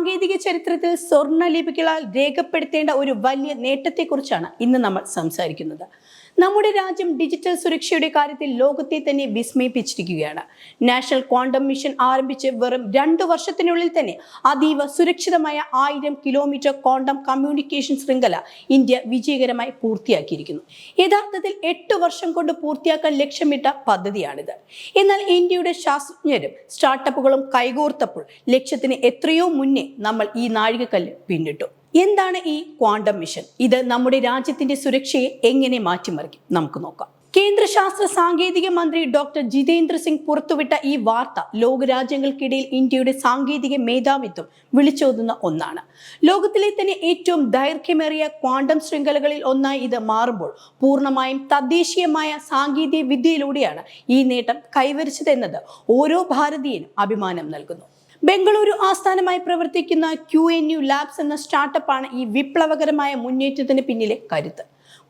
സാങ്കേതിക ചരിത്രത്തിൽ സ്വർണ്ണ ലിപികളാൽ രേഖപ്പെടുത്തേണ്ട ഒരു വലിയ നേട്ടത്തെക്കുറിച്ചാണ് ഇന്ന് നമ്മൾ സംസാരിക്കുന്നത്. നമ്മുടെ രാജ്യം ഡിജിറ്റൽ സുരക്ഷയുടെ കാര്യത്തിൽ ലോകത്തെ തന്നെ വിസ്മയിപ്പിച്ചിരിക്കുകയാണ്. നാഷണൽ ക്വാണ്ടം മിഷൻ ആരംഭിച്ച് വെറും 2 വർഷത്തിനുള്ളിൽ തന്നെ അതീവ സുരക്ഷിതമായ 1000 കിലോമീറ്റർ ക്വാണ്ടം കമ്മ്യൂണിക്കേഷൻ ശൃംഖല ഇന്ത്യ വിജയകരമായി പൂർത്തിയാക്കിയിരിക്കുന്നു. യഥാർത്ഥത്തിൽ 8 വർഷം കൊണ്ട് പൂർത്തിയാക്കാൻ ലക്ഷ്യമിട്ട പദ്ധതിയാണിത്. എന്നാൽ ഇന്ത്യയുടെ ശാസ്ത്രജ്ഞരും സ്റ്റാർട്ടപ്പുകളും കൈകോർത്തപ്പോൾ ലക്ഷ്യത്തിന് എത്രയോ മുന്നേ നമ്മൾ ഈ നാഴികക്കല്ല് പിന്നിട്ടു. എന്താണ് ഈ ക്വാണ്ടം മിഷൻ? ഇത് നമ്മുടെ രാജ്യത്തിന്റെ സുരക്ഷയെ എങ്ങനെ മാറ്റിമറിക്കും? നമുക്ക് നോക്കാം. കേന്ദ്ര ശാസ്ത്ര സാങ്കേതിക മന്ത്രി ഡോക്ടർ ജിതേന്ദ്ര സിംഗ് പുറത്തുവിട്ട ഈ വാർത്ത ലോകരാജ്യങ്ങൾക്കിടയിൽ ഇന്ത്യയുടെ സാങ്കേതിക മേധാവിത്വം വിളിച്ചോതുന്ന ഒന്നാണ്. ലോകത്തിലെ തന്നെ ഏറ്റവും ദൈർഘ്യമേറിയ ക്വാണ്ടം ശൃംഖലകളിൽ ഒന്നായി ഇത് മാറുമ്പോൾ പൂർണ്ണമായും തദ്ദേശീയമായ സാങ്കേതിക വിദ്യയിലൂടെയാണ് ഈ നേട്ടം കൈവരിച്ചതെന്നത് ഓരോ ഭാരതീയനും അഭിമാനം നൽകുന്നു. ബംഗളൂരു ആസ്ഥാനമായി പ്രവർത്തിക്കുന്ന QNU ലാബ്സ് എന്ന സ്റ്റാർട്ടപ്പാണ് ഈ വിപ്ലവകരമായ മുന്നേറ്റത്തിന് പിന്നിലെ കരുത്ത്.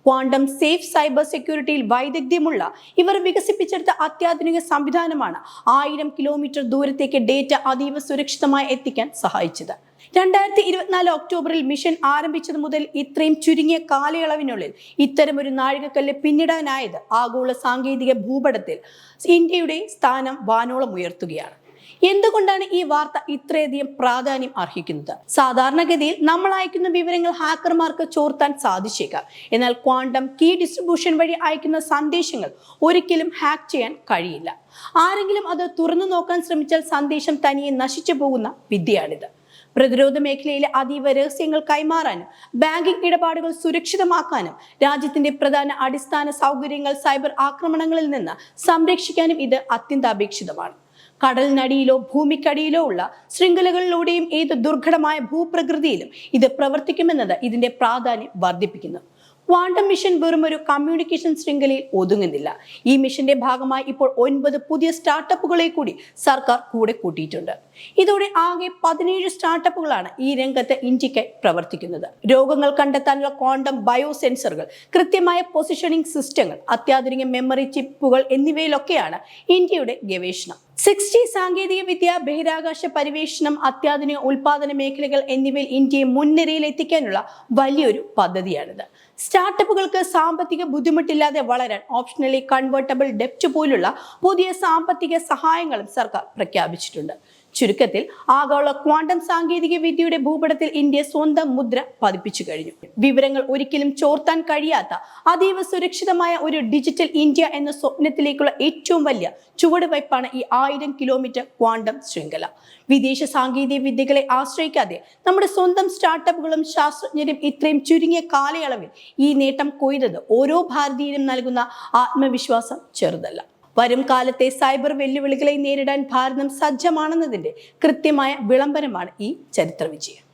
ക്വാണ്ടം സേഫ് സൈബർ സെക്യൂരിറ്റിയിൽ വൈദഗ്ധ്യമുള്ള ഇവർ വികസിപ്പിച്ചെടുത്ത അത്യാധുനിക സംവിധാനമാണ് 1000 കിലോമീറ്റർ ദൂരത്തേക്ക് ഡേറ്റ അതീവ സുരക്ഷിതമായി എത്തിക്കാൻ സഹായിച്ചത്. 2024 ഒക്ടോബറിൽ മിഷൻ ആരംഭിച്ചത് മുതൽ ഇത്രയും ചുരുങ്ങിയ കാലയളവിനുള്ളിൽ ഇത്തരമൊരു നാഴികക്കല്ല് പിന്നിടാനായത് ആഗോള സാങ്കേതിക ഭൂപടത്തിൽ ഇന്ത്യയുടെ സ്ഥാനം വാനോളം ഉയർത്തുകയാണ്. എന്തുകൊണ്ടാണ് ഈ വാർത്ത ഇത്രയധികം പ്രാധാന്യം അർഹിക്കുന്നത്? സാധാരണഗതിയിൽ നമ്മൾ അയക്കുന്ന വിവരങ്ങൾ ഹാക്കർമാർക്ക് ചോർത്താൻ സാധിച്ചേക്കാം. എന്നാൽ ക്വാണ്ടം കീ ഡിസ്ട്രിബ്യൂഷൻ വഴി അയക്കുന്ന സന്ദേശങ്ങൾ ഒരിക്കലും ഹാക്ക് ചെയ്യാൻ കഴിയില്ല. ആരെങ്കിലും അത് തുറന്നു നോക്കാൻ ശ്രമിച്ചാൽ സന്ദേശം തനിയെ നശിച്ചു പോകുന്ന വിദ്യയാണിത്. പ്രതിരോധ മേഖലയിലെ അതീവ രഹസ്യങ്ങൾ കൈമാറാനും ബാങ്കിംഗ് ഇടപാടുകൾ സുരക്ഷിതമാക്കാനും രാജ്യത്തിന്റെ പ്രധാന അടിസ്ഥാന സൗകര്യങ്ങൾ സൈബർ ആക്രമണങ്ങളിൽ നിന്ന് സംരക്ഷിക്കാനും ഇത് അത്യന്താപേക്ഷിതമാണ്. കടലിനടിയിലോ ഭൂമിക്കടിയിലോ ഉള്ള ശൃംഖലകളിലൂടെയും ഏത് ദുർഘടമായ ഭൂപ്രകൃതിയിലും ഇത് പ്രവർത്തിക്കുമെന്നത് ഇതിന്റെ പ്രാധാന്യം വർദ്ധിപ്പിക്കുന്നു. ക്വാണ്ടം മിഷൻ വെറും ഒരു കമ്മ്യൂണിക്കേഷൻ ശൃംഖലയിൽ ഒതുങ്ങുന്നില്ല. ഈ മിഷന്റെ ഭാഗമായി ഇപ്പോൾ 9 പുതിയ സ്റ്റാർട്ടപ്പുകളെ കൂടി സർക്കാർ കൂടെ കൂട്ടിയിട്ടുണ്ട്. ഇതോടെ ആകെ 17 സ്റ്റാർട്ടപ്പുകളാണ് ഈ രംഗത്ത് ഇന്ത്യക്കായി പ്രവർത്തിക്കുന്നത്. രോഗങ്ങൾ കണ്ടെത്താനുള്ള ക്വാണ്ടം ബയോ സെൻസറുകൾ, കൃത്യമായ പൊസിഷനിങ് സിസ്റ്റങ്ങൾ, അത്യാധുനിക മെമ്മറി ചിപ്പുകൾ എന്നിവയിലൊക്കെയാണ് ഇന്ത്യയുടെ ഗവേഷണം. 6G സാങ്കേതിക വിദ്യ, ബഹിരാകാശ പരിവേഷണം, അത്യാധുനിക ഉൽപാദന മേഖലകൾ എന്നിവയിൽ ഇന്ത്യയെ മുൻനിരയിൽ എത്തിക്കാനുള്ള വലിയൊരു പദ്ധതിയാണിത്. സ്റ്റാർട്ടപ്പുകൾക്ക് സാമ്പത്തിക ബുദ്ധിമുട്ടില്ലാതെ വളരാൻ ഓപ്ഷണലി കൺവേർട്ടബിൾ ഡെപ്റ്റ് പോലുള്ള പുതിയ സാമ്പത്തിക സഹായങ്ങളും സർക്കാർ പ്രഖ്യാപിച്ചിട്ടുണ്ട്. ചുരുക്കത്തിൽ ആഗോള ക്വാണ്ടം സാങ്കേതിക വിദ്യയുടെ ഭൂപടത്തിൽ ഇന്ത്യ സ്വന്തം മുദ്ര പതിപ്പിച്ചു കഴിഞ്ഞു. വിവരങ്ങൾ ഒരിക്കലും ചോർത്താൻ കഴിയാത്ത അതീവ സുരക്ഷിതമായ ഒരു ഡിജിറ്റൽ ഇന്ത്യ എന്ന സ്വപ്നത്തിലേക്കുള്ള ഏറ്റവും വലിയ ചുവടുവയ്പ്പാണ് ഈ 1000 കിലോമീറ്റർ ക്വാണ്ടം ശൃംഖല. വിദേശ സാങ്കേതിക വിദ്യകളെ ആശ്രയിക്കാതെ നമ്മുടെ സ്വന്തം സ്റ്റാർട്ടപ്പുകളും ശാസ്ത്രജ്ഞരും ഇത്രയും ചുരുങ്ങിയ കാലയളവിൽ ഈ നേട്ടം കൊയ്തത് ഓരോ ഭാരതീയനും നൽകുന്ന ആത്മവിശ്വാസം ചെറുതല്ല. വരും കാലത്തെ സൈബർ വെല്ലുവിളികളെ നേരിടാൻ ഭാരതം സജ്ജമാണെന്നതിന്റെ കൃത്യമായ വിളംബരമാണ് ഈ ചരിത്ര വിജയം.